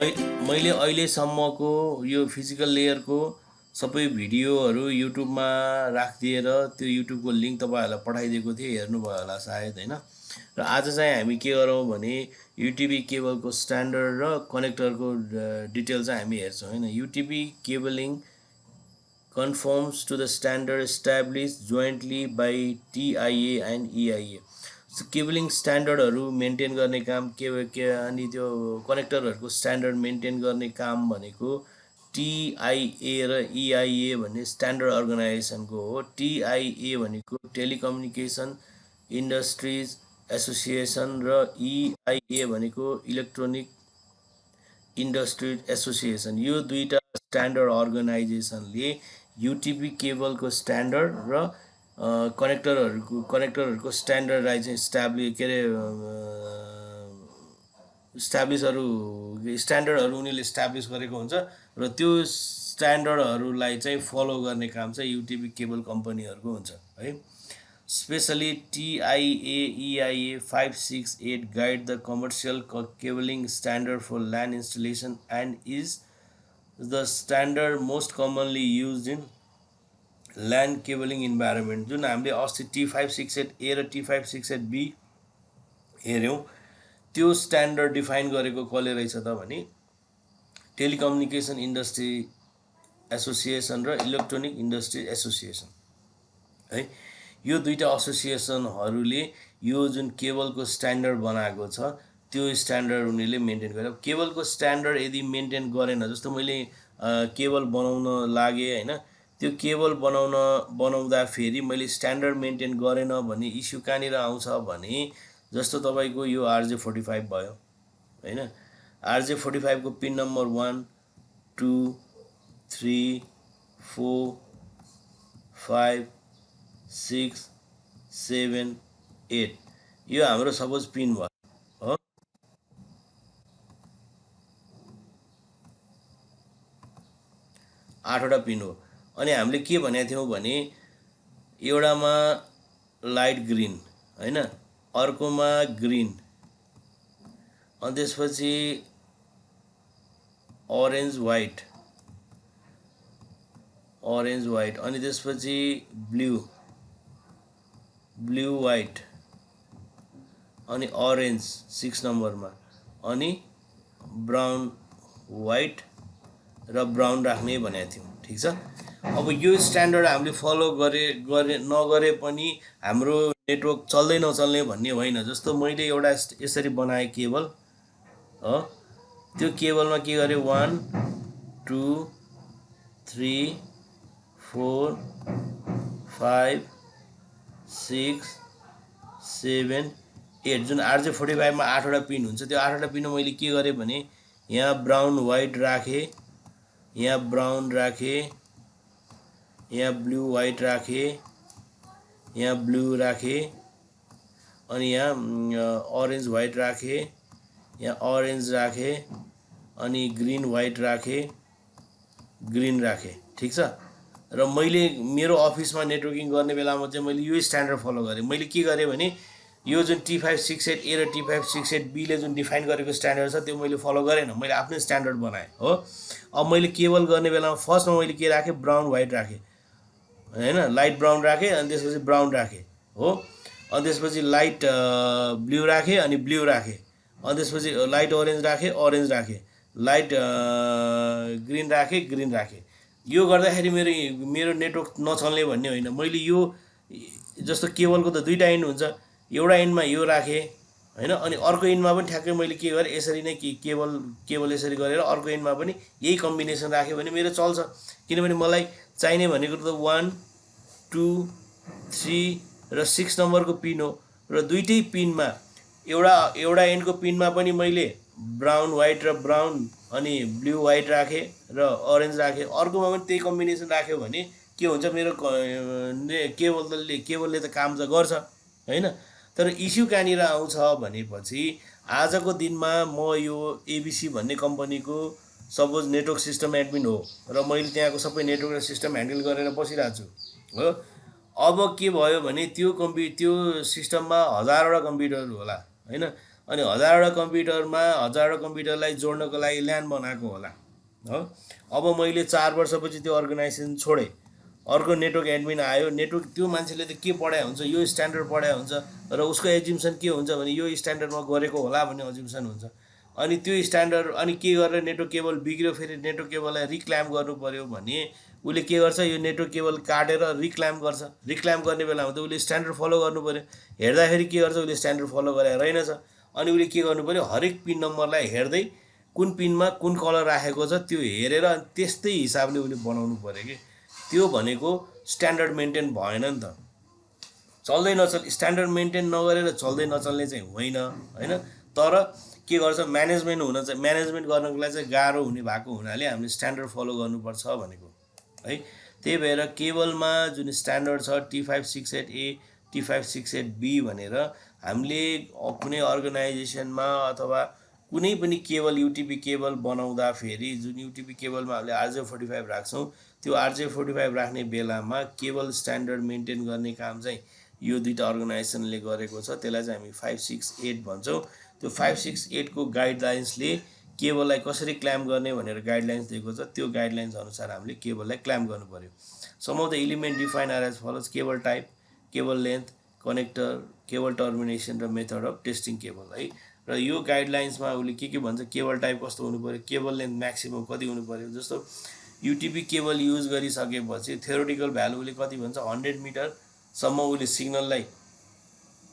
मैले अहिलेसम्मको यो फिजिकल लेयरको सबै भिडियोहरू युट्युबमा राखिदिएर त्यो युट्युबको लिङ्क तपाईँहरूलाई पठाइदिएको थिएँ, हेर्नुभयो होला सायद होइन। र आज चाहिँ हामी के गरौँ भने युटिबी केबलको स्ट्यान्डर्ड र कनेक्टरको डिटेल चाहिँ हामी हेर्छौँ होइन। युटिबी cabling conforms to the standard established jointly by TIA and EIA. So cabling स्ट्यान्डर्डहरू मेन्टेन गर्ने काम के अनि त्यो कनेक्टरहरूको स्ट्यान्डर्ड मेन्टेन गर्ने काम भनेको TIA र EIA भन्ने स्ट्यान्डर्ड अर्गनाइजेसनको हो। TIA भनेको टेलिकम्युनिकेसन इन्डस्ट्रिज एसोसिएसन र EIA भनेको इलेक्ट्रोनिक इन्डस्ट्री एसोसिएसन। यो दुईटा स्ट्यान्डर्ड अर्गनाइजेसनले युटिपी केबलको स्ट्यान्डर्ड र कनेक्टरहरूको स्ट्यान्डर्डलाई चाहिँ स्ट्यान्डर्डहरू उनीहरूले इस्टाब्लिस गरेको हुन्छ र त्यो स्ट्यान्डर्डहरूलाई चाहिँ फलो गर्ने काम चाहिँ युटिपी केबल कम्पनीहरूको हुन्छ है। Especially TIA EIA 568 guide the commercial cabling standard for LAN installation and is the standard most commonly used in LAN cabling environment। जुन हामीले अस्ति T568A र T568B हेऱ्यौँ त्यो स्ट्यान्डर्ड डिफाइन गरेको कसले रहेछ त भने टेलिकम्युनिकेसन इन्डस्ट्री एसोसिएसन र इलेक्ट्रोनिक इन्डस्ट्री एसोसिएसन है। यो दुईटा एसोसिएसनहरूले यो जुन केबलको स्ट्यान्डर्ड बनाएको छ त्यो स्ट्यान्डर्ड उनीहरूले मेन्टेन गरे। केबलको स्ट्यान्डर्ड यदि मेन्टेन गरेन, जस्तो मैले केबल बनाउन लागेँ होइन, त्यो केबल बनाउँदा फेरि मैले स्ट्यान्डर्ड मेन्टेन गरेन भने इस्यु कहाँनिर आउँछ भने जस्तो तपाईँको यो RJ45 भयो होइन। RJ45 को पिन नम्बर 1 2 3 4 5 6 7 8 यो हाम्रो सपोज पिन भयो हो। 8वटा पिन हो। अनि हामीले के भनेको थियौँ भने एउटामा लाइट ग्रिन होइन, अर्कोमा ग्रिन, अनि त्यसपछि अरेन्ज वाइट अनि त्यसपछि ब्लू वाइट अनि अरेन्ज 6 नम्बरमा, अनि ब्राउन वाइट र ब्राउन राख्ने भनेको थियौँ। ठिक छ। अब यो स्ट्यान्डर्ड हामीले फलो नगरे पनि हाम्रो नेटवर्क चल्दै नचल्ने भन्ने होइन। जस्तो मैले एउटा यसरी बनाएँ केबल हो, त्यो केबलमा के गरेँ 1 2 3 4 5 6 7 8 जुन RJ45 मा 8वटा पिन हुन्छ, त्यो 8वटा पिनमा मैले के गरेँ भने यहाँ ब्राउन वाइट राखेँ, यहाँ ब्राउन राखेँ, यहाँ ब्लू वाइट राखेँ, यहाँ ब्लू राखेँ, अनि यहाँ अरेन्ज वाइट राखेँ, यहाँ अरेन्ज राखेँ, अनि ग्रीन वाइट राखेँ, ग्रीन राखेँ। ठिक छ। र मैले मेरो अफिसमा नेटवर्किङ गर्ने बेलामा चाहिँ मैले यो स्ट्यान्डर्ड फलो गरेँ। मैले के गरेँ भने यो जुन T568A र T568B ले जुन डिफाइन गरेको स्ट्यान्डर्ड छ त्यो मैले फलो गरेन, मैले आफ्नै स्ट्यान्डर्ड बनाएँ हो। अब मैले केबल गर्ने बेलामा फर्स्टमा मैले के राखेँ, ब्राउन वाइट राखेँ होइन, लाइट ब्राउन राखेँ, अनि त्यसपछि ब्राउन राखेँ हो, अनि त्यसपछि लाइट ब्लू राखेँ, अनि ब्लू राखेँ, अनि त्यसपछि लाइट अरेन्ज राखेँ, अरेन्ज राखेँ, लाइट ग्रिन राखेँ, ग्रिन राखेँ। यो गर्दाखेरि मेरो नेटवर्क नचल्ने भन्ने होइन। मैले यो जस्तो केबलको त दुईवटा एन्ड हुन्छ, एउटा एन्डमा यो राखेँ होइन, अनि अर्को एन्डमा पनि ठ्याक्कै मैले के गरेँ यसरी नै केबल यसरी गरेर अर्को एन्डमा पनि यही कम्बिनेसन राखेँ भने मेरो चल्छ। किनभने मलाई चाहिने भनेको त 1 2 3 र 6 नम्बरको पिन हो, र दुईटै पिनमा एउटा एन्डको पिनमा पनि मैले ब्राउन वाइट र ब्राउन अनि ब्लू वाइट राखेँ र अरेन्ज राखेँ, अर्कोमा पनि त्यही कम्बिनेसन राख्यो भने के हुन्छ, मेरो केबलले त काम त गर्छ होइन। तर इस्यु कहाँनिर आउँछ भनेपछि आजको दिनमा म यो एबिसी भन्ने कम्पनीको सपोज नेटवर्क सिस्टम एडमिन हो र मैले त्यहाँको सबै नेटवर्क र सिस्टम ह्यान्डल गरेर बसिरहेको छु हो। अब के भयो भने त्यो सिस्टममा हजारवटा कम्प्युटरहरू होला होइन, अनि हजारवटा कम्प्युटरमा हजारवटा कम्प्युटरलाई जोड्नको लागि ल्यान बनाएको होला हो। अब मैले 4 वर्षपछि त्यो अर्गनाइजेसन छोडेँ, अर्को नेटवर्क एडमिन आयो, नेटवर्क त्यो मान्छेले त के पढाइ हुन्छ, यो स्ट्यान्डर्ड पढाइ हुन्छ र उसको एज्युम्सन के हुन्छ भने यो स्ट्यान्डर्डमा गरेको होला भन्ने एज्युम्सन हुन्छ। अनि त्यो स्ट्यान्डर्ड अनि के गरेर नेटवर्क केबल बिग्रियो, फेरि नेटवर्क केबललाई रिक्ल्याम गर्नु पऱ्यो भने उसले के गर्छ, यो नेटवर्क केबल काटेर रिक्ल्याम गर्छ। रिक्ल्याम गर्ने बेलामा त उसले स्ट्यान्डर्ड फलो गर्नु पऱ्यो। हेर्दाखेरि के गर्छ, उसले स्ट्यान्डर्ड फलो गरेर रहेनछ। अनि उसले के गर्नु पऱ्यो, हरेक पिन नम्बरलाई हेर्दै कुन पिनमा कुन कलर राखेको छ त्यो हेरेर त्यस्तै हिसाबले उसले बनाउनु पऱ्यो कि। त्यो भनेको स्ट्यान्डर्ड मेन्टेन भएन नि त, चल्दै नचल स्ट्यान्डर्ड मेन्टेन नगरेर चल्दै नचल्ने चाहिँ होइन होइन। तर के गर्छ, म्यानेजमेन्ट हुन चाहिँ म्यानेजमेन्ट गर्नको लागि चाहिँ गाह्रो हुने भएको हुनाले हामीले स्ट्यान्डर्ड फलो गर्नुपर्छ भनेको है। त्यही भएर केबलमा जुन स्ट्यान्डर्ड छ T568A T568B भनेर हामीले कुनै अर्गनाइजेसनमा अथवा कुनै पनि केबल युटिपी केबल बनाउँदाखेरि जुन युटिपी केबलमा हामीले RJ45 राख्छौँ, त्यो RJ45 राख्ने बेलामा केबल स्ट्यान्डर्ड मेन्टेन गर्ने काम चाहिँ यो दुईवटा अर्गनाइजेसनले गरेको छ। त्यसलाई चाहिँ हामी 568 भन्छौँ। त्यो 568 को गाइडलाइन्सले केबललाई कसरी क्ल्याम्प गर्ने भनेर गाइडलाइन्स दिएको छ। त्यो गाइडलाइन्स अनुसार हामीले केबललाई क्ल्याम्प गर्नु पर्यो। Some of the element define are as follows: cable type, cable length, connector, cable termination र मेथड अफ टेस्टिङ केबल है। र यो गाइडलाइन्समा उसले के भन्छ, केबल टाइप कस्तो हुनु पर्यो, केबल लेन्थ म्याक्सिमम कति हुनु पर्यो। जस्तो युटिपी केबल युज गरिसकेपछि थ्योरेटिकल भ्यालु उसले कति भन्छ, 100 मिटरसम्म उसले सिग्नललाई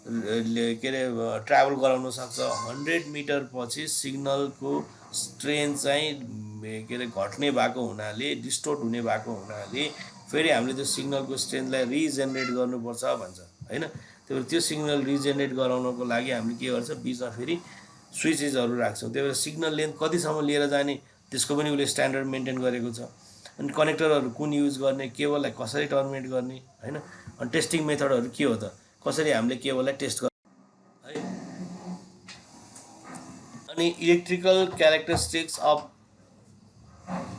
के अरे ट्राभल गराउन सक्छ। 100 मिटर पछि सिग्नलको स्ट्रेन्थ चाहिँ के अरे घट्ने भएको हुनाले, डिस्टोर्ट हुने भएको हुनाले फेरि हामीले त्यो सिग्नलको स्ट्रेन्थलाई रिजेनेरेट गर्नुपर्छ भन्छ होइन। त्यो सिग्नल रिजेनेरेट गराउनको लागि हामीले के गर्छ, बिचमा फेरि स्विचेसहरू राख्छौँ। त्यही भएर सिग्नल लेन्थ कतिसम्म लिएर जाने त्यसको पनि उसले स्ट्यान्डर्ड मेन्टेन गरेको छ। अनि कनेक्टरहरू कुन युज गर्ने, केबललाई कसरी टर्मिनेट गर्ने होइन। अनि टेस्टिङ मेथडहरू के हो त, कसरी हामीले केबललाई टेस्ट गर्ने है। अनि electrical characteristics of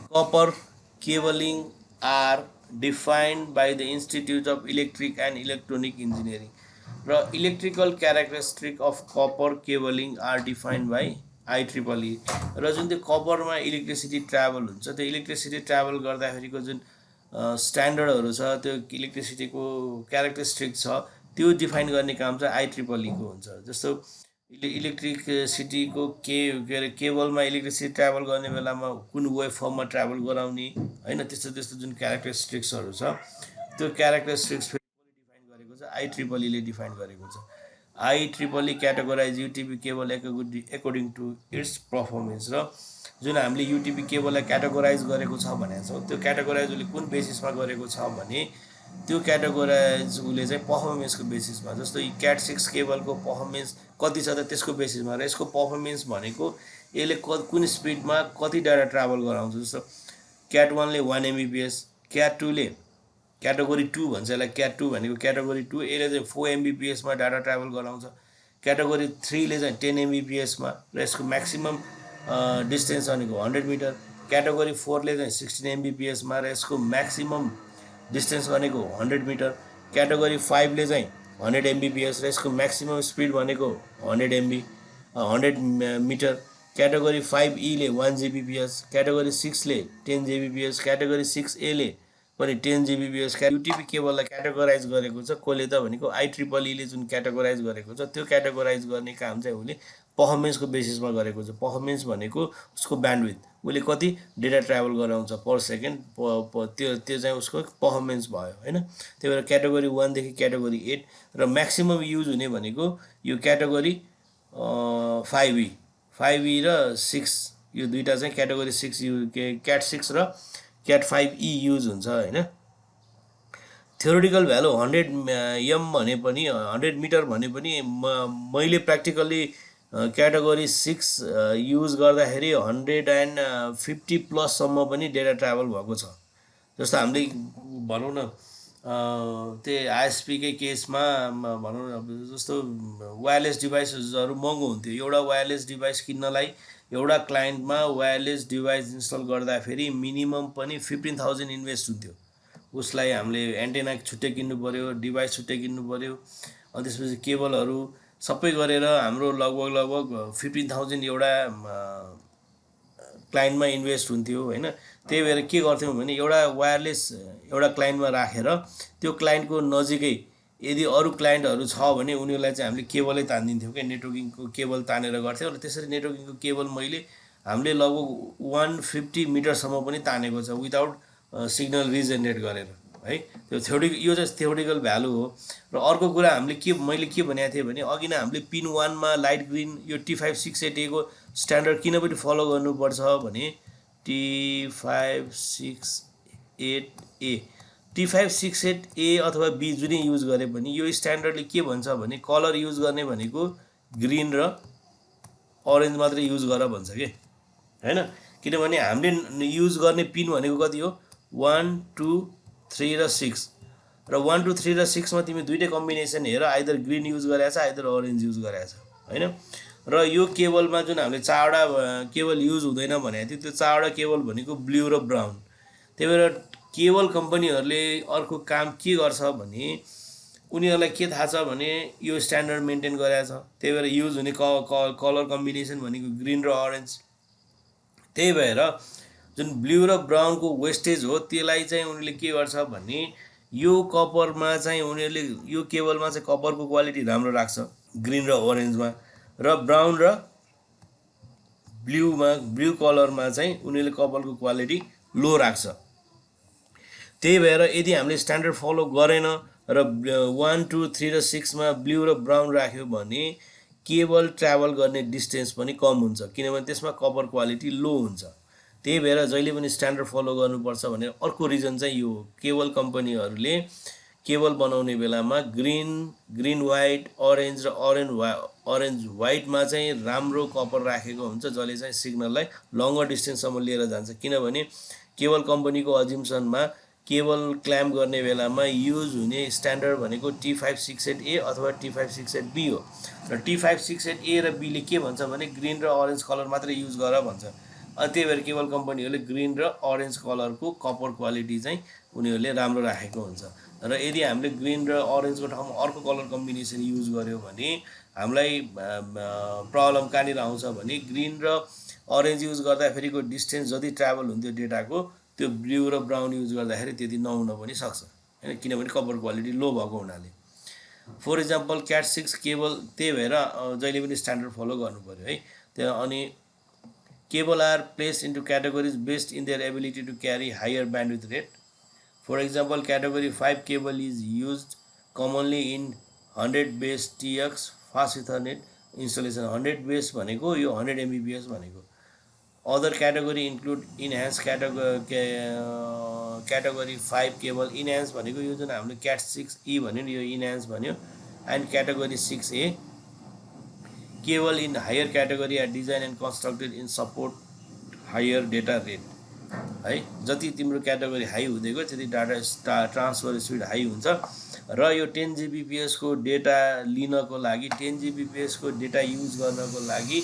copper cabling are defined by the institute of electric and electronic engineering. र electrical characteristic of copper cabling are defined by IEEE। र जुन त्यो कपरमा इलेक्ट्रिसिटी ट्राभल हुन्छ, त्यो इलेक्ट्रिसिटी ट्राभल गर्दाखेरिको जुन स्ट्यान्डर्डहरू छ, त्यो इलेक्ट्रिसिटीको क्यारेक्टरिस्टिक छ, त्यो डिफाइन गर्ने काम चाहिँ IEEE को हुन्छ। जस्तो इलेक्ट्रिसिटीको के अरे केबलमा इलेक्ट्रिसिटी ट्राभल गर्ने बेलामा कुन वेभ फर्ममा ट्राभल गराउने होइन, त्यस्तो जुन क्यारेक्टरिस्टिक्सहरू छ, त्यो क्यारेक्टरिस्टिक्स डिफाइन गरेको छ IEEE ले डिफाइन गरेको छ। IEEE categorise UTP cable according to its performance. र जुन हामीले युटिपी केबललाई क्याटेगोराइज गरेको छ भनेको छौँ, त्यो क्याटेगोराइज उसले कुन बेसिसमा गरेको छ भने त्यो क्याटेगोराइज उसले चाहिँ पर्फर्मेन्सको बेसिसमा। जस्तो क्याट 6 केबलको पर्फर्मेन्स कति छ त त्यसको बेसिसमा, र यसको पर्फर्मेन्स भनेको यसले कुन स्पिडमा कति डाटा ट्राभल गराउँछ। जस्तो क्याट 1 ले 1 Mbps, क्याट 2 ले क्याटेगोरी 2 भन्छ यसलाई, क्याट 2 भनेको क्याटेगोरी 2, यसले चाहिँ 4 Mbps मा डाटा ट्राभल गराउँछ। क्याटेगोरी 3 ले चाहिँ 10 Mbps मा, र यसको म्याक्सिमम डिस्टेन्स भनेको 100 मिटर। क्याटेगोरी 4 ले चाहिँ 16 Mbps मा, र यसको म्याक्सिमम डिस्टेन्स भनेको 100 मिटर। क्याटेगोरी 5 ले चाहिँ 100 Mbps, र यसको म्याक्सिमम स्पिड भनेको 100 मिटर। क्याटेगोरी 5E ले 1 Gbps, क्याटेगोरी 6 ले 10 Gbps, क्याटेगोरी 6A ले पनि 10 Gbps। युटिपी केबललाई क्याटेगोराइज गरेको छ कसले त भनेको IEEE ले जुन क्याटेगोराइज गरेको छ, त्यो क्याटेगोराइज गर्ने काम चाहिँ उसले पर्फर्मेन्सको बेसिसमा गरेको छ। पर्फर्मेन्स भनेको उसको ब्यान्डविथ, उसले कति डेटा ट्राभल गराउँछ पर सेकेन्ड, त्यो चाहिँ उसको पर्फर्मेन्स भयो होइन। त्यही भएर क्याटेगोरी 1 देखि क्याटेगोरी 8 र म्याक्सिमम युज हुने भनेको यो क्याटेगोरी 5E र 6, यो दुईवटा चाहिँ क्याटेगोरी 6 क्याट 6 र क्याट 5E युज हुन्छ होइन। थ्योरेटिकल भ्यालु 100 M भने पनि 100 मिटर भने पनि मैले प्र्याक्टिकल्ली क्याटेगोरी 6 युज गर्दाखेरि 150 प्लससम्म पनि डेटा ट्राभल भएको छ। जस्तो हामीले भनौँ न त्यही आइएसपीकै केसमा भनौँ न, जस्तो वायरलेस डिभाइसहरू महँगो हुन्थ्यो। एउटा वायरलेस डिभाइस किन्नलाई एउटा क्लाइन्टमा वायरलेस डिभाइस इन्स्टल गर्दाखेरि मिनिमम पनि 15,000 इन्भेस्ट हुन्थ्यो। उसलाई हामीले एन्टेना छुट्टै किन्नु पऱ्यो, डिभाइस छुट्टै किन्नु पऱ्यो, अनि त्यसपछि केबलहरू सबै गरेर हाम्रो लगभग 15,000 एउटा क्लाइन्टमा इन्भेस्ट हुन्थ्यो होइन। त्यही भएर के गर्थ्यौँ भने एउटा वायरलेस एउटा क्लाइन्टमा राखेर त्यो क्लाइन्टको नजिकै यदि अरू क्लाइन्टहरू छ भने उनीहरूलाई चाहिँ हामीले केबलै तानिदिन्थ्यौँ क्या, नेटवर्किङको केबल तानेर गर्थ्यौँ। र त्यसरी नेटवर्किङको केबल हामीले लगभग 150 मिटरसम्म पनि तानेको छ विदाउट सिग्नल रिजेनेरेट गरेर है। त्यो यो चाहिँ थ्योरिटिकल भ्यालु हो। र अर्को कुरा मैले के भनेको थिएँ भने अघि नै हामीले पिन 1 मा लाइट ग्रिन यो T568A को स्ट्यान्डर्ड किन पनि फलो गर्नुपर्छ भने T568A अथवा बी जुनै युज गरे पनि यो स्ट्यान्डर्डले के भन्छ भने कलर युज गर्ने भनेको ग्रिन र अरेन्ज मात्रै युज गर भन्छ के हैन। किनभने हामीले युज गर्ने पिन भनेको कति हो 1 2 3 र 6 र 1 2 3 र 6 मा तिमी दुईटै कम्बिनेसन हेर, आइदर ग्रिन युज गरेछ आइदर अरेन्ज युज गरेछ हैन। र यो केबलमा जुन हामीले चारवटा केबल युज हुँदैन भनेको थियो त्यो चारवटा केबल भनेको ब्लू र ब्राउन। त्यही भएर केबल कम्पनीहरूले अर्को काम के गर्छ भने उनीहरूलाई के थाहा छ भने यो स्ट्यान्डर्ड मेन्टेन गरेछ, त्यही भएर युज हुने कलर कम्बिनेसन भनेको ग्रिन र अरेन्ज। त्यही भएर जुन ब्लू र ब्राउनको वेस्टेज हो त्यसलाई चाहिँ उनीहरूले के गर्छ भने यो कपरमा चाहिँ उनीहरूले यो केबलमा चाहिँ कपरको क्वालिटी राम्रो राख्छ ग्रिन र ओरेन्जमा, र ब्राउन र ब्लू कलरमा चाहिँ उनीहरूले कपरको क्वालिटी लो राख्छ। त्यही भएर यदि हामीले स्ट्यान्डर्ड फलो गरेन र 1 2 3 र 6 मा ब्लू र ब्राउन राख्यो भने केबल ट्राभल गर्ने डिस्टेन्स पनि कम हुन्छ, किनभने त्यसमा कपर क्वालिटी लो हुन्छ। त्यही भएर जहिले पनि स्ट्यान्डर्ड फलो गर्नुपर्छ भनेर अर्को रिजन चाहिँ यो हो। केबल कम्पनीहरूले केबल बनाउने बेलामा ग्रिन व्हाइट अरेन्ज र अरेन्ज व्हाइटमा चाहिँ राम्रो कपर राखेको हुन्छ जसले चाहिँ सिग्नललाई लङ्गर डिस्टेन्ससम्म लिएर जान्छ। किनभने केबल कम्पनीको अजम्सनमा केबल क्ल्याम्प गर्ने बेलामा युज हुने स्ट्यान्डर्ड भनेको T568A अथवा T568B हो। र T568A र बीले के भन्छ भने ग्रिन र अरेन्ज कलर मात्रै युज गर भन्छ। अनि त्यही भएर केबल कम्पनीहरूले ग्रिन र अरेन्ज कलरको कपर क्वालिटी चाहिँ उनीहरूले राम्रो राखेको हुन्छ। र यदि हामीले ग्रिन र अरेन्जको ठाउँमा अर्को कलर कम्बिनेसन युज गर्यो भने हामीलाई प्रब्लम कहाँनिर आउँछ भने ग्रिन र अरेन्ज युज गर्दाखेरिको डिस्टेन्स जति ट्राभल हुन्थ्यो डेटाको त्यो ब्लू र ब्राउन युज गर्दाखेरि त्यति नहुन पनि सक्छ हैन, किनभने कपर क्वालिटी लो भएको हुनाले। फर इक्जाम्पल क्याट 6 केबल, त्यही भएर जहिले पनि स्ट्यान्डर्ड फलो गर्नु पर्यो है। त्यहाँ अनि cable are placed into categories based in their ability to carry higher bandwidth rate. For example category 5 cable is used commonly in 100 base TX fast ethernet installation. 100 base भनेको यो 100 Mbps भनेको। Other category include enhance category 5 cable. Enhance भनेको यो जुन हामीले CAT 6E भन्यो नि यो इन्हान्स भन्यो। And category 6A cable in higher category are design and constructed in support higher data rate है। जति तिम्रो क्याटेगोरी हाई हुँदै गयो त्यति डाटा ट्रान्सफर स्पिड हाई हुन्छ। र यो 10 Gbps को डेटा लिनको लागि 10 Gbps को डेटा युज गर्नको लागि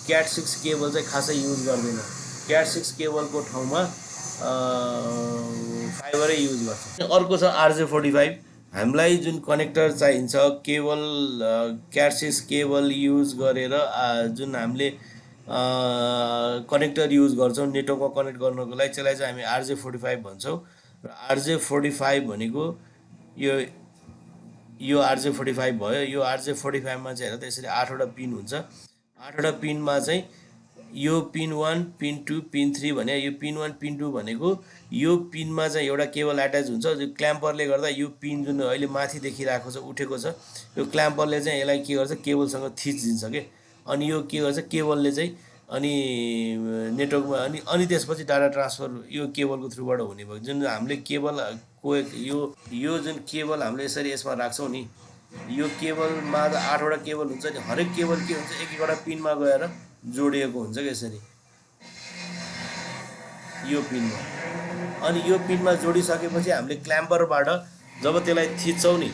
क्याट 6 केबल चाहिँ खासै युज गर्दैन। क्याट 6 केबलको ठाउँमा फाइबरै युज गर्छ। अर्को छ RJ45। हामीलाई जुन कनेक्टर चाहिन्छ केबल क्याट 6 केबल युज गरेर जुन हामीले कनेक्टर युज गर्छौँ नेटवर्कमा कनेक्ट गर्नको लागि त्यसलाई चाहिँ हामी RJ45 भन्छौँ। र RJ45 भनेको यो RJ45 भयो। यो RJ45 मा चाहिँ हेर त यसरी 8वटा पिन हुन्छ। 8वटा पिनमा चाहिँ यो पिन 1 पिन 2 पिन 3 भने यो पिन 1 पिन 2 भनेको यो पिनमा चाहिँ एउटा केबल एट्याच हुन्छ। जो क्ल्याम्परले गर्दा यो पिन जुन अहिले माथि देखिरहेको छ उठेको छ यो क्ल्याम्परले चाहिँ यसलाई के गर्छ केबलसँग थिचिदिन्छ के। अनि यो के गर्छ केबलले चाहिँ अनि नेटवर्कमा अनि त्यसपछि डाटा ट्रान्सफर यो केबलको थ्रुबाट हुने भयो। जुन हामीले केबलको यो जुन केबल हामीले यसरी यसमा राख्छौँ नि यो केबलमा 8वटा केबल हुन्छ नि। हरेक केबल के हुन्छ एक एकवटा पिनमा गएर जोडिएको हुन्छ कि यसरी यो पिनमा। अनि यो पिनमा जोडिसकेपछि हामीले क्ल्याम्परबाट जब त्यसलाई थिच्छौँ नि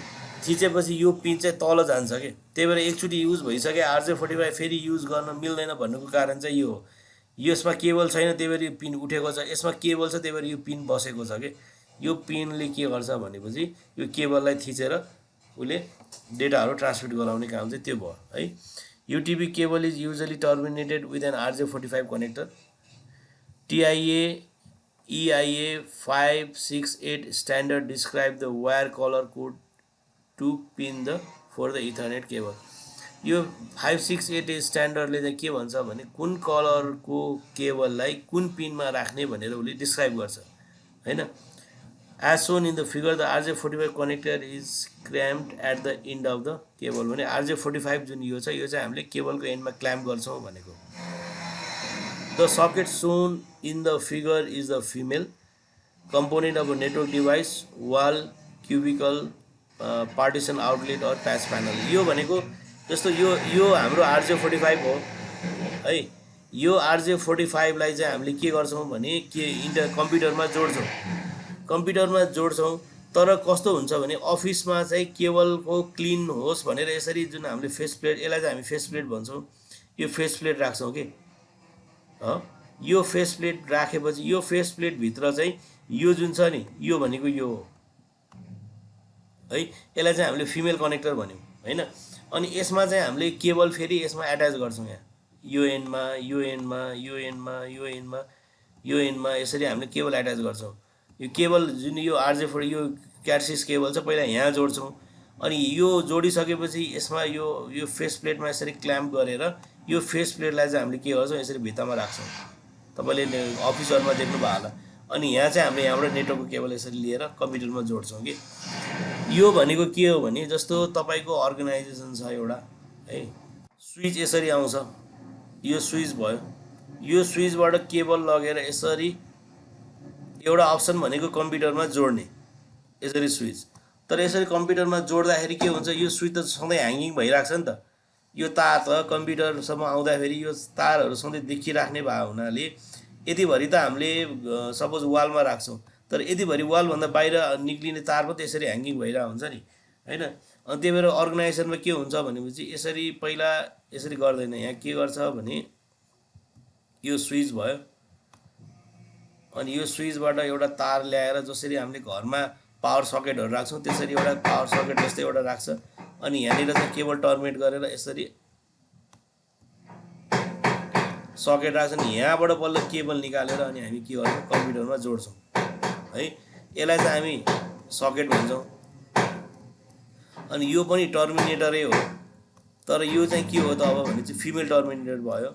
थिचेपछि यो पिन चाहिँ तल जान्छ कि। त्यही भएर एकचोटि युज भइसके RJ45 फेरि युज गर्न मिल्दैन भन्नुको कारण चाहिँ यो हो। यसमा केबल छैन त्यही भएर यो पिन उठेको छ, यसमा केबल छ त्यही भएर यो पिन बसेको छ कि। यो पिनले के गर्छ भनेपछि यो केबललाई थिचेर उसले डेटाहरू ट्रान्समिट गराउने काम चाहिँ त्यो भयो है। UTP cable is usually terminated with an RJ45 connector. TIA EIA 568 standard describe the wire color code to pin the for the Ethernet cable। यो 568 स्ट्यान्डर्डले चाहिँ के भन्छ भने कुन कलरको केबललाई कुन पिनमा राख्ने भनेर उसले डिस्क्राइब गर्छ हैन। As shown in the figure, the RJ45 connector is clamped at the end of the cable। भने RJ45 जुन यो चाहिँ हामीले केबलको एन्डमा क्ल्याम्प गर्छौं भनेको। The socket shown in the figure is the female component of a network device, wall, cubicle, partition outlet or patch panel। यो भनेको जस्तो यो हाम्रो RJ45 हो है। यो RJ45 लाई चाहिँ हामीले के गर्छौं भने के कम्प्युटरमा जोड्छौं। कम्प्युटरमा जोड्छौं तर कस्तो हुन्छ भने अफिसमा चाहिँ केबलको क्लिन होस् भनेर यसरी जुन हामीले फेस प्लेट, यसलाई चाहिँ हामी फेस प्लेट भन्छौं। यो फेस प्लेट राख्छौं के यो फेस प्लेट राखेपछि यो फेस प्लेट भित्र चाहिँ यो जुन छ नि यो भनेको यो हो है। यसलाई चाहिँ हामीले फिमेल कनेक्टर भन्यौं हैन। अनि यसमा चाहिँ हामीले केबल फेरि यसमा एट्याच गर्छौं। यहाँ यो एन्डमा यो एन्डमा यो एन्डमा यो एन्डमा यो एन्डमा यसरी हामीले केबल एट्याच गर्छौं। यो केबल जुन यो RJ4 यो क्याटसिस केबल चाहिँ पहिला यहाँ जोड्छौं। अनि यो जोडिसकेपछि यसमा यो फेस प्लेटमा यसरी क्ल्याम्प गरेर यो फेस प्लेटलाई चाहिँ हामीले के गर्छौं यसरी भित्तामा राख्छौं। तपाईले अफिसहरुमा देख्नु भयो होला। अनि यहाँ चाहिँ हामीले यहाँबाट नेटवर्कको केबल यसरी लिएर कम्प्युटरमा जोड्छौं कि। यो भनेको के हो भने जस्तो तपाईको अर्गनाइजेसन छ एउटा है, स्विच यसरी आउँछ, यो स्विच भयो। यो स्विचबाट केबल लगेर यसरी एउटा अप्सन भनेको कम्प्युटरमा जोड्ने यसरी स्विच। तर यसरी कम्प्युटरमा जोड्दाखेरि के हुन्छ यो स्विच त सधैँ ह्याङ्गिङ भइराख्छ नि त। यो तार त कम्प्युटरसम्म आउँदाखेरि यो तारहरु सधैँ देखिराख्ने भए हुनाले यतिभरि त हामीले सपोज वालमा राख्छौं तर यतिभरि वाल भन्दा बाहिर निक्लिने तार पनि त्यसरी ह्याङ्गिङ भइरा हुन्छ नि हैन। अनि त्यही भएर अर्गनाइजेसनमा के हुन्छ भनेपछि यसरी पहिला यसरी गर्दैन। यहाँ के गर्छ भने यो स्विच भयो अनि यो स्विचबाट एउटा तार ल्याएर जसरी हामीले घरमा पावर सकेटहरु राख्छौं त्यसरी एउटा पावर सकेट जस्तै एउटा राख्छ। अनि यहाँनिर चाहिँ केबल टर्मिनेट गरेर यसरी सकेट राख्छन्। यहाँबाट बल्ल केबल निकालेर अनि हामी के गर्छौं कम्प्युटरमा जोड्छौं है। यसलाई चाहिँ हामी सकेट भन्छौं। अनि यो पनि टर्मिनेटरै हो तर यो चाहिँ के हो त अब भने चाहिँ फिमेल टर्मिनेटर भयो।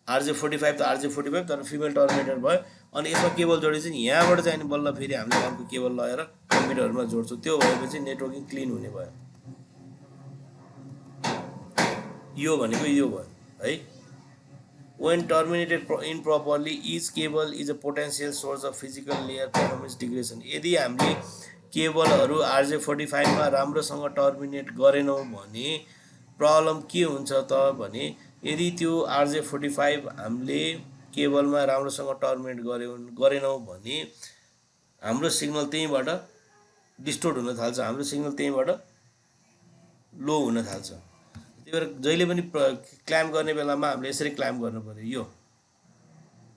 RJ45 त RJ45 तर फिमेल टर्मिनेटर भयो। अनि यसमा केबल जोडेपछि यहाँबाट चाहिँ अनि बल्ल फेरि हामीले अर्को केबल लगाएर कम्प्युटरमा जोड्छौं। त्यो भएपछि नेटवर्किङ क्लिन हुने भयो। यो भनेको यो भयो है। When terminated improperly, each cable is a potential source of physical layer performance degradation। यदि हामीले केबलहरु RJ45 मा राम्रोसँग टर्मिनेट गरेनौं भने प्रब्लम के हुन्छ त भने यदि त्यो RJ45 हामीले केबलमा राम्रोसँग टर्मिनेट गरेनौं भने हाम्रो सिग्नल त्यहीबाट डिस्टोर्ट हुन थाल्छ। हाम्रो सिग्नल त्यहीबाट लो हुन थाल्छ। त्यही भएर जहिले पनि क्ल्याम्प गर्ने बेलामा हामीले यसरी क्ल्याम्प गर्नु पर्यो।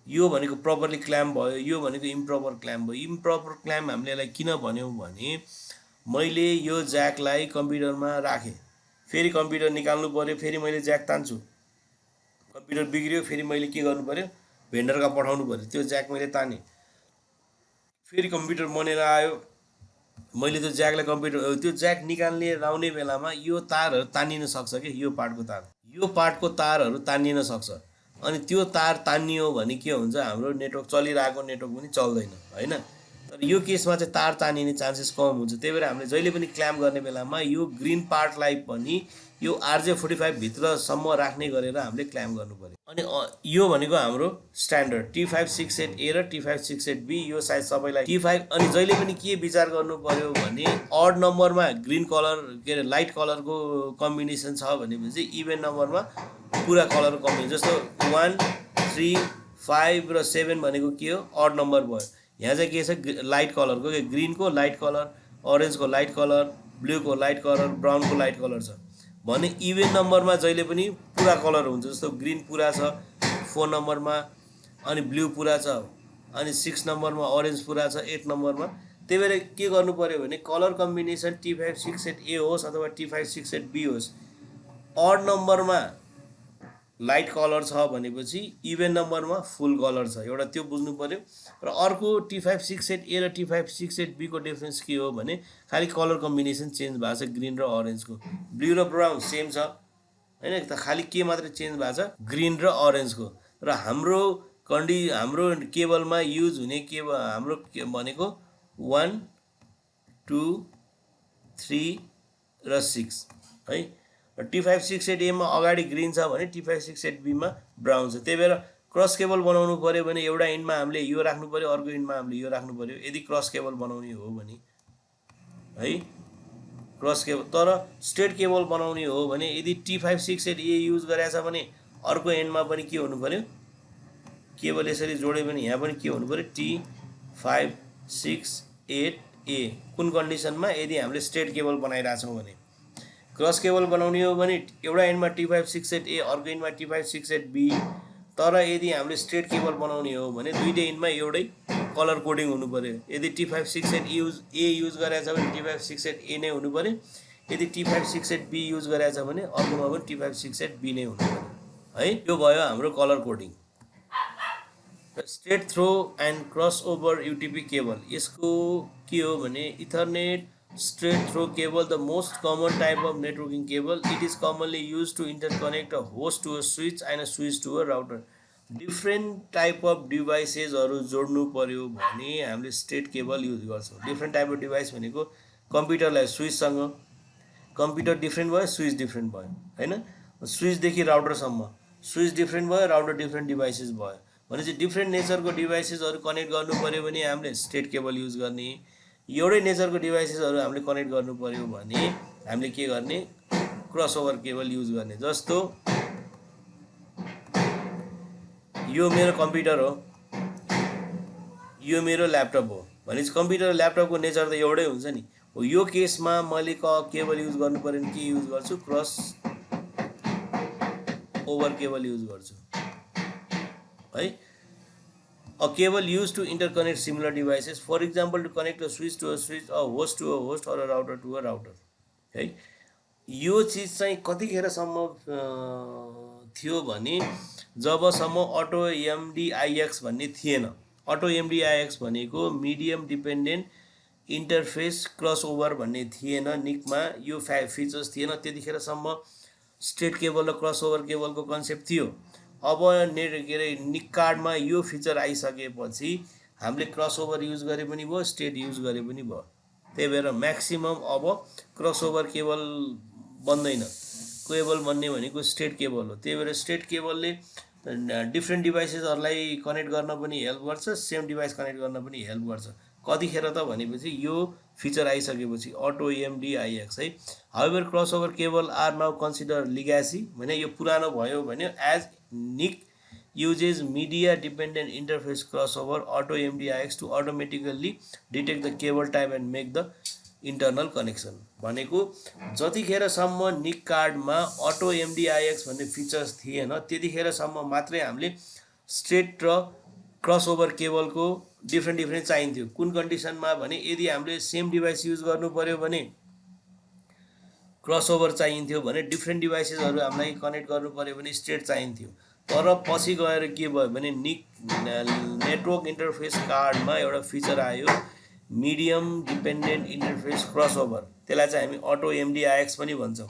यो भनेको प्रपरली क्ल्याम्प भयो। यो भनेको इम्प्रोपर क्ल्याम्प भयो। इम्प्रोपर क्ल्याम्प हामीले यसलाई किन भन्यौं भने मैले यो ज्याकलाई कम्प्युटरमा राखे, फेरि कम्प्युटर निकाल्नु पर्यो, फेरि मैले ज्याक तान्छु, कम्प्युटर बिग्रियो, फेरि मैले के गर्नु पर्यो भेन्डरका पठाउनु पर्यो। त्यो ज्याक मैले ताने, फेरि कम्प्युटर बनेर आयो, मैले त्यो ज्याकलाई कम्प्युटर त्यो ज्याक निकाल्ने लाउने बेलामा यो तारहरु तानिन सक्छ के। यो पार्टको तारहरु तानिन सक्छ। अनि त्यो तार तानियो भने के हुन्छ हाम्रो नेटवर्क चलिरहेको नेटवर्क पनि चल्दैन हैन। तर यो केसमा चाहिँ तार तानिने चान्सेस कम हुन्छ। त्यही भएर हामीले जहिले पनि क्ल्याम्प गर्ने बेलामा यो ग्रीन पार्टलाई पनि यो RJ45 भित्र सम्म राख्ने गरेर हामीले क्ल्याम्प गर्नु पर्यो। अनि यो भनेको हाम्रो स्ट्यान्डर्ड T568A र T568B। यो सायद सबैलाई T5। अनि जहिले पनि के विचार गर्नु पर्यो भने अड नम्बरमा ग्रीन कलर के रे लाइट कलरको कम्बिनेसन छ भनेपछि इभन नम्बरमा पूरा कलर कम्बिनेसन जस्तो 1 3 5 र 7 भनेको के हो अड नम्बर भयो। यहाँ चाहिँ के छ लाइट कलरको के ग्रीनको लाइट कलर, ऑरेन्जको लाइट कलर, ब्लूको लाइट कलर, ब्राउनको लाइट कलर छ भने इभन नम्बरमा जहिले पनि पूरा कलर हुन्छ। जस्तो ग्रीन पूरा छ 4 नम्बरमा, अनि ब्लू पूरा छ, अनि 6 नम्बरमा ऑरेन्ज पूरा छ, 8 नम्बरमा त्यही भएर के गर्नु पर्यो भने कलर कम्बिनेसन T568A होस् अथवा T568B होस्, अड नम्बरमा लाइट कलर छ भनेपछि इभेन नम्बरमा फुल कलर छ, एउटा त्यो बुझ्नु पर्यो। र अर्को T568A र T568B को डिफरेन्स के हो भने खालि कलर कम्बिनेसन चेन्ज भएको छ, ग्रिन र अरेन्जको। ब्लू र ब्राउन सेम छ हैन, त खालि के मात्रै चेन्ज भएको छ, ग्रिन र अरेन्जको। र हाम्रो केबलमा युज हुने केबल हाम्रो भनेको 1 2 3 र 6 है। र T568A मा अगाडि ग्रिन छ भने T568B मा ब्राउन छ। त्यही भएर क्रस केबल बनाउनु पर्यो भने एउटा इन्डमा हामीले यो राख्नु पर्यो, अर्को इन्डमा हामीले यो राख्नु पर्यो, यदि क्रस केबल बनाउने हो भने है। क्रस केबल, तर स्ट्रेट केबल बनाउने हो भने यदि T568A युज गरेछ भने अर्को एन्डमा पनि के हुनु पर्यो, केबल यसरी जोड्यो भने यहाँ पनि के हुनु पर्यो, T568A। कुन कन्डिसनमा, यदि हामीले स्ट्रेट केबल बनाइरहेछौँ भने। क्रस केबल बनाउने हो भने एउटा एन्डमा T568A, अर्को एन्डमा T568B। तर यदि हामीले स्ट्रेट केबल बनाउने हो भने दुईटै एन्डमा एउटै कलर कोडिङ हुनु पर्यो। यदि T568A युज गरेछ भने T568A नै हुनु पर्यो, यदि T568B युज गरेछ भने अर्कोमा पनि T568B नै हुनु पर्यो है। यो भयो हाम्रो colour coding. Straight through and cross over UTP cable, यसको के हो भने Ethernet straight throw cable, the most common type of networking cable. It is commonly used to interconnect a host to a switch and a switch to a router. Different type of devices जोड्नु पर्यो भने हामीले straight cable use गर्छौँ। Different type of device भनेको कम्प्युटरलाई स्विचसँग, computer different भयो, switch different भयो हैन। स्विचदेखि राउटरसम्म, switch different भयो, राउटर डिफ्रेन्ट डिभाइसेस भयो भनेपछि डिफ्रेन्ट नेचरको डिभाइसेसहरू कनेक्ट गर्नु पर्यो भने हामीले स्ट्रेट केबल युज गर्ने। एउटै नेचरको डिभाइसेसहरू हामीले कनेक्ट गर्नु पर्यो भने हामीले के गर्ने, क्रसओभर केबल युज गर्ने। जस्तो यो मेरो कम्प्युटर हो, यो मेरो ल्यापटप हो भनेपछि कम्प्युटर र ल्यापटपको नेचर त एउटै हुन्छ नि। हो यो केसमा मैले केबल युज गर्नु पर्यो भने के युज गर्छु, क्रस ओभर केबल युज गर्छु है। A cable used to interconnect similar devices, for example, to connect a switch to a switch, a host to a host, or a router to a router है। यो चिज चाहिँ कतिखेरसम्म थियो भने जबसम्म auto MDIX भन्ने थिएन। अटो MDIX भनेको medium dependent interface cross over भन्ने थिएन, निकमा यो फिचर्स थिएन, त्यतिखेरसम्म स्ट्रेट केबल र क्रस ओभर केबलको कन्सेप्ट थियो। अब निक कार्डमा यो फिचर आइसकेपछि हामीले क्रस ओभर युज गरे पनि भयो, स्ट्रेट युज गरे पनि भयो। त्यही भएर म्याक्सिमम अब क्रस ओभर केबल बन्दैन, केबल बन्ने भनेको स्ट्रेट केबल हो। त्यही भएर स्ट्रेट केबलले डिफ्रेन्ट डिभाइसेसहरूलाई कनेक्ट गर्न पनि हेल्प गर्छ, सेम डिभाइस कनेक्ट गर्न पनि हेल्प गर्छ। कतिखेर त भनेपछि यो फिचर आइसकेपछि अटो MDIX है। However cross over cable are now consider legacy, भने यो पुरानो भयो भने as NIC uses media dependent interface crossover auto MDIX to automatically detect the cable type and make the internal connection। भनेको जतिखेरसम्म निक कार्डमा auto MDIX भन्ने features थिएन त्यतिखेरसम्म मात्रै हामीले स्ट्रेट र क्रस ओभर केबलको डिफ्रेन्ट चाहिन्थ्यो। कुन कन्डिसनमा भने यदि हामीले सेम डिभाइस युज गर्नु पर्यो भने क्रस ओभर चाहिन्थ्यो, भने डिफ्रेन्ट डिभाइसेसहरू हामीलाई कनेक्ट गर्नु पर्यो भने स्ट्रेट चाहिन्थ्यो। तर पछि गएर के भयो भने नेटवर्क इन्टरफेस कार्डमा एउटा फिचर आयो medium dependent interface cross over, त्यसलाई चाहिँ हामी अटो MDIX पनि भन्छौँ।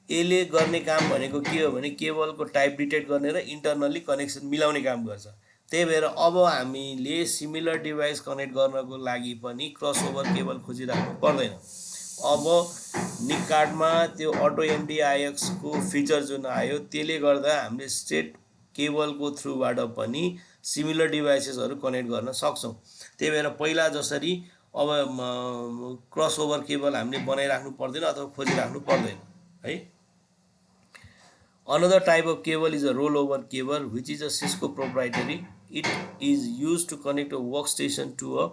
यसले गर्ने काम भनेको के हो भने केबलको टाइप डिटेक्ट गर्ने र इन्टरनली कनेक्सन मिलाउने काम गर्छ। त्यही भएर अब हामीले सिमिलर डिभाइस कनेक्ट गर्नको लागि पनि क्रस ओभर केबल खोजिराख्नु पर्दैन। अब निक कार्डमा त्यो अटो MDIX को फिचर जुन आयो त्यसले गर्दा हामीले स्ट्रेट केबलको थ्रुबाट पनि सिमिलर डिभाइसेसहरू कनेक्ट गर्न सक्छौँ। त्यही भएर पहिला जसरी अब क्रस ओभर केबल हामीले बनाइराख्नु पर्दैन अथवा खोजिराख्नु पर्दैन है। Another type of cable is a rollover cable, which is a Cisco proprietary. It is used to connect a workstation to a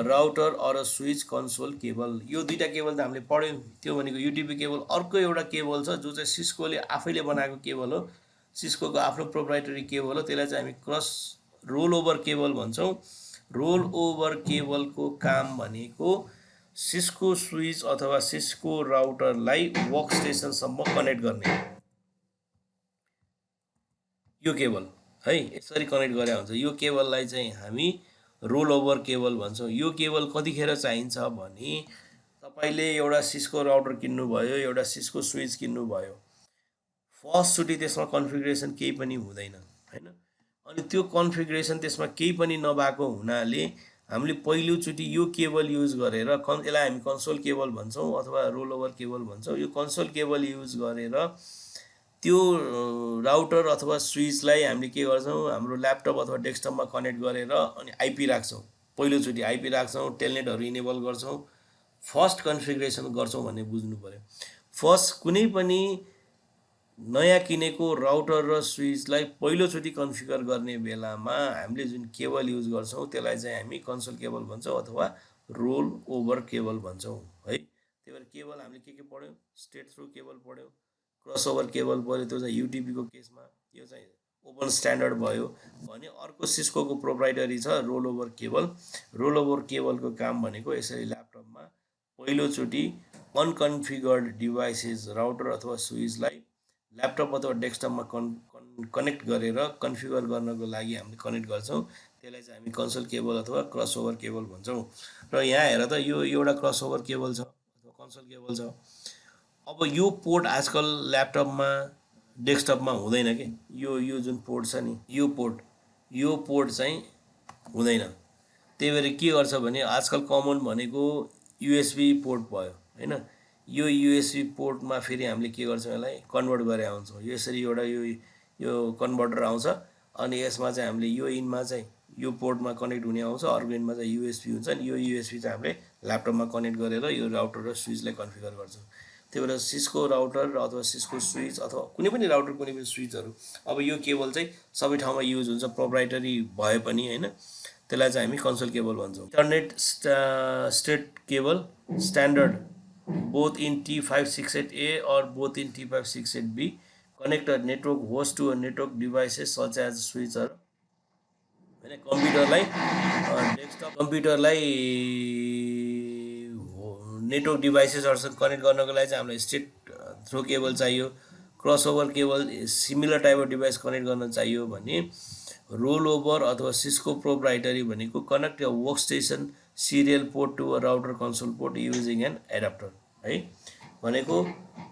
router or a switch console cable. यो दुईटा cable त हामीले पढ्यौँ, त्यो भनेको युटिपी केबल। अर्को एउटा केबल छ जो चाहिँ सिस्कोले आफैले बनाएको केबल हो, सिस्कोको आफ्नो प्रोप्राइटरी केबल हो, त्यसलाई चाहिँ हामी क्रस रोल ओभर केबल भन्छौँ। रोल ओभर केबलको काम भनेको सिस्को स्विच अथवा सिस्को राउटरलाई वर्कस्टेसनसम्म कनेक्ट गर्ने यो केबल है यसरी कनेक्ट गरे हुन्छ। यो केबललाई चाहिँ हामी रोल ओभर केबल भन्छौँ। यो केबल कतिखेर चाहिन्छ भने तपाईँले एउटा सिस्को राउटर किन्नुभयो, एउटा सिस्को स्विच किन्नुभयो, फर्स्टचोटि त्यसमा कन्फिगरेसन केही पनि हुँदैन होइन। अनि त्यो कन्फिगरेसन त्यसमा केही पनि नभएको हुनाले हामीले पहिलोचोटि यो केबल युज गरेर यसलाई हामी कन्सोल केबल भन्छौँ अथवा रोल ओभर केबल भन्छौँ। यो कन्सोल केबल युज गरेर त्यो राउटर अथवा स्विचलाई हामीले के गर्छौँ, हाम्रो ल्यापटप अथवा डेस्कटपमा कनेक्ट गरेर अनि आइपी राख्छौँ। पहिलोचोटि आइपी राख्छौँ, टेलनेटहरू इनेबल गर्छौँ, फर्स्ट कन्फिगरेसन गर्छौँ भन्ने बुझ्नु पऱ्यो। फर्स्ट कुनै पनि नयाँ किनेको राउटर र स्विचलाई पहिलोचोटि कन्फिगर गर्ने बेलामा हामीले जुन केबल युज गर्छौँ त्यसलाई चाहिँ हामी कन्सोल केबल भन्छौँ अथवा रोल ओभर केबल भन्छौँ है। त्यही भएर केबल हामीले के पढ्यौँ, स्ट्रेट थ्रु केबल पढ्यौँ, क्रस ओभर केबल पऱ्यो, त्यो चाहिँ युटिपीको केसमा यो चाहिँ ओपन स्ट्यान्डर्ड भयो भने अर्को सिस्कोको प्रोप्राइटरी छ roll over cable. Roll over केबलको काम भनेको यसरी ल्यापटपमा पहिलोचोटि अनकन्फिगर्ड डिभाइसेस राउटर अथवा स्विचलाई ल्यापटप अथवा डेस्कटपमा कनेक्ट गरेर कन्फिगर गर्नको लागि हामीले कनेक्ट गर्छौँ। त्यसलाई चाहिँ हामी कन्सोल केबल अथवा क्रस ओभर केबल भन्छौँ। र यहाँ हेर त यो एउटा क्रस ओभर केबल छ अथवा कन्सोल केबल छ। अब यो पोर्ट आजकल ल्यापटपमा डेस्कटपमा हुँदैन कि यो जुन पोर्ट छ नि यो पोर्ट चाहिँ हुँदैन। त्यही भएर के गर्छ भने आजकल कमन भनेको युएसबी पोर्ट भयो होइन। यो युएसबी पोर्टमा फेरि हामीले के गर्छौँ, यसलाई कन्भर्ट गरेर आउँछौँ। यसरी एउटा यो कन्भर्टर आउँछ अनि यसमा चाहिँ हामीले यो इनमा चाहिँ यो पोर्टमा कनेक्ट हुने आउँछ, अर्को इनमा चाहिँ युएसबी हुन्छ नि। यो युएसबी चाहिँ हामीले ल्यापटपमा कनेक्ट गरेर यो राउटर र स्विचलाई कन्फिगर गर्छौँ। त्यही भएर सिस्को राउटर अथवा सिस्को स्विच अथवा कुनै पनि राउटर कुनै पनि स्विचहरू अब यो केबल चाहिँ सबै ठाउँमा युज हुन्छ, प्रोप्राइटरी भए पनि होइन। त्यसलाई चाहिँ हामी कन्सोल केबल भन्छौँ। Internet straight cable standard both in T568A or both in T568B connect a network host to a network devices such as switcher होइन। कम्प्युटरलाई डेस्कटप कम्प्युटरलाई नेटवर्क डिभाइसेसहरूसँग कनेक्ट गर्नको लागि चाहिँ हामीलाई स्ट्रेट थ्रो केबल चाहियो। Cross over cable similar type of device connect गर्न चाहियो भने रोल ओभर अथवा सिस्को प्रोप्राइटरी भनेको connect a workstation serial port to a router console port using an adapter है। भनेको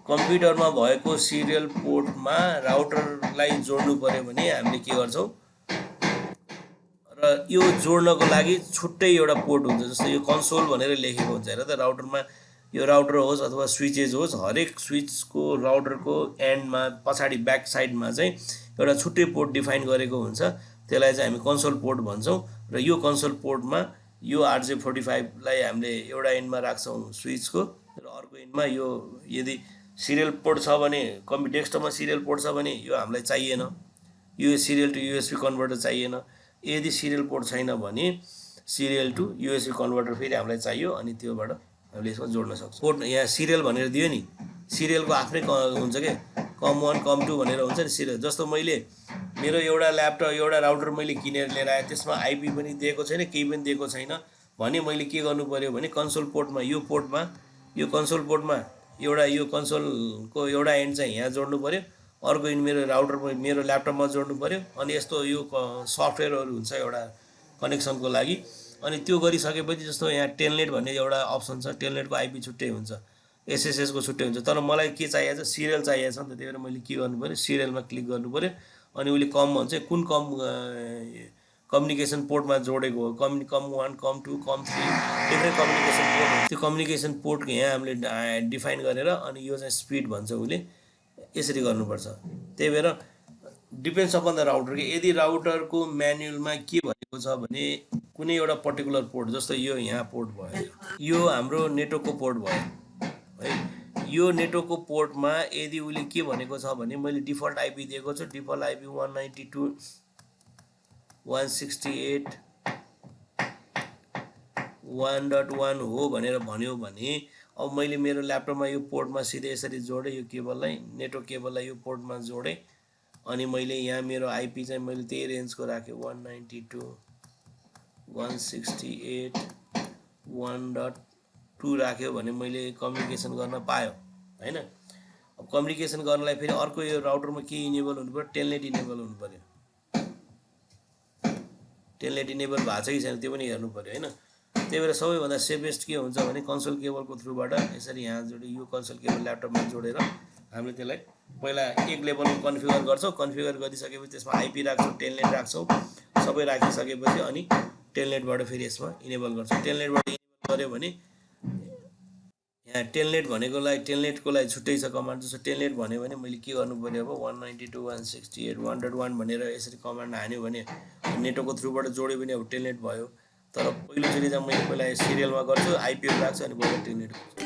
कम्प्युटरमा भएको सिरियल पोर्टमा राउटरलाई जोड्नु पऱ्यो भने हामीले के गर्छौँ, र यो जोड्नको लागि छुट्टै एउटा पोर्ट हुन्छ। जस्तो यो कन्सोल भनेर लेखेको हुन्छ हेर त, राउटरमा यो राउटर होस् अथवा स्विचेज होस्, हरेक स्विचको राउटरको एन्डमा पछाडि ब्याक साइडमा चाहिँ एउटा छुट्टै पोर्ट डिफाइन गरेको हुन्छ। त्यसलाई चाहिँ हामी कन्सोल पोर्ट भन्छौँ। र यो कन्सोल पोर्टमा यो RJ45लाई हामीले एउटा एन्डमा राख्छौँ स्विचको, र अर्को एन्डमा यो यदि सिरियल पोर्ट छ भने डेस्कटपमा सिरियल पोर्ट छ भने यो हामीलाई चाहिएन, यो सिरियल टु युएसबी कन्भर्टर चाहिएन। यदि सिरियल पोर्ट छैन भने सिरियल टु युएसबी कन्भर्टर फेरि हामीलाई चाहियो अनि त्योबाट हामीले यसमा जोड्न सक्छौँ। पोर्ट यहाँ सिरियल भनेर दियो नि, सिरियलको आफ्नै हुन्छ क्या, कम 1 कम 2 भनेर हुन्छ नि सिरियल। जस्तो मैले मेरो एउटा ल्यापटप एउटा राउटर मैले किनेर लिएर आएँ, त्यसमा आइपी पनि दिएको छैन, केही पनि दिएको छैन भने मैले के गर्नु पऱ्यो भने कन्सोल पोर्टमा यो कन्सोल पोर्टमा एउटा यो कन्सोलको एउटा एन्ड चाहिँ यहाँ जोड्नु पऱ्यो, अर्को एन्ड मेरो ल्यापटपमा जोड्नु पऱ्यो। अनि यस्तो यो सफ्टवेयरहरू हुन्छ एउटा कनेक्सनको लागि। अनि त्यो गरिसकेपछि जस्तो यहाँ टेलनेट भन्ने एउटा अप्सन छ, टेलनेटको आइपी छुट्टै हुन्छ, एसएसएसको छुट्टै हुन्छ। तर मलाई के चाहिएको छ, सिरियल चाहिएको छ नि त। त्यही भएर मैले के गर्नु पऱ्यो, सिरियलमा क्लिक गर्नु पऱ्यो। अनि उसले कम भन्छ कुन कम्युनिकेसन पोर्टमा जोडेको हो, कम 1 कम 2 कम 3 डिफ्रेन्ट कम्युनिकेसन पोर्ट हुन्छ। त्यो कम्युनिकेसन पोर्टको यहाँ हामीले डिफाइन गरेर अनि यो चाहिँ स्पिड भन्छ उसले, यसरी गर्नुपर्छ। त्यही भएर डिपेन्ड्स अपन द राउटर कि यदि राउटरको म्यानुअलमा के भनेको छ भने कुनै एउटा पर्टिकुलर पोर्ट, जस्तो यो यहाँ पोर्ट भयो, यो हाम्रो नेटवर्कको पोर्ट भयो है। यो नेटवर्कको पोर्टमा यदि उसले के भनेको छ भने मैले डिफल्ट आइपी दिएको छु, डिफल्ट आइपी 192.168.1.1 हो भनेर भन्यो भने अब मैले मेरो ल्यापटपमा यो पोर्टमा सिधै यसरी जोडेँ, यो केबललाई नेटवर्क केबललाई यो पोर्टमा जोडेँ। अनि मैले यहाँ मेरो आइपी चाहिँ मैले त्यही रेन्जको राखेँ 192 168.1.2 राख्यो भने मैले कम्युनिकेसन गर्न पायो हैन। अब कम्युनिकेसन गर्नलाई फेरि अर्को यो राउटरमा के इनेबल हुनु पर्यो, टेलनेट इनेबल हुनु पर्यो। टेलनेट इनेबल भएको छ कि छैन त्यो पनि हेर्नु पर्यो हैन। त्यही भएर सबैभन्दा सेफेस्ट के हुन्छ भने कन्सोल केबलको थ्रुबाट यसरी यहाँ जोडे, यो कन्सोल केबल ल्यापटपमा जोडेर हामीले त्यसलाई पहिला एक लेभलको कन्फिगर गर्छौँ। कन्फिगर गरिसकेपछि त्यसमा आइपी राख्छौँ, टेलनेट राख्छौँ, सबै राखिसकेपछि अनि टेलनेटबाट फेरि यसमा इनेबल गर्छौँ। टेलनेटबाट इनेबल गऱ्यो भने यहाँ टेलनेट भनेको लागि, टेलनेटको लागि छुट्टै छ कमान्ड। जस्तो टेलनेट भन्यो भने मैले के गर्नु पर्यो, अब 192.168.1.1 भनेर यसरी कमान्ड हान्यो भने नेटवर्कको थ्रुबाट जोड्यो भने अब टेलनेट भयो। तर पहिलोचोटि चाहिँ मैले पहिला सिरियलमा गर्छु, आइपीहरू राख्छु अनि टेलनेट गर्छु।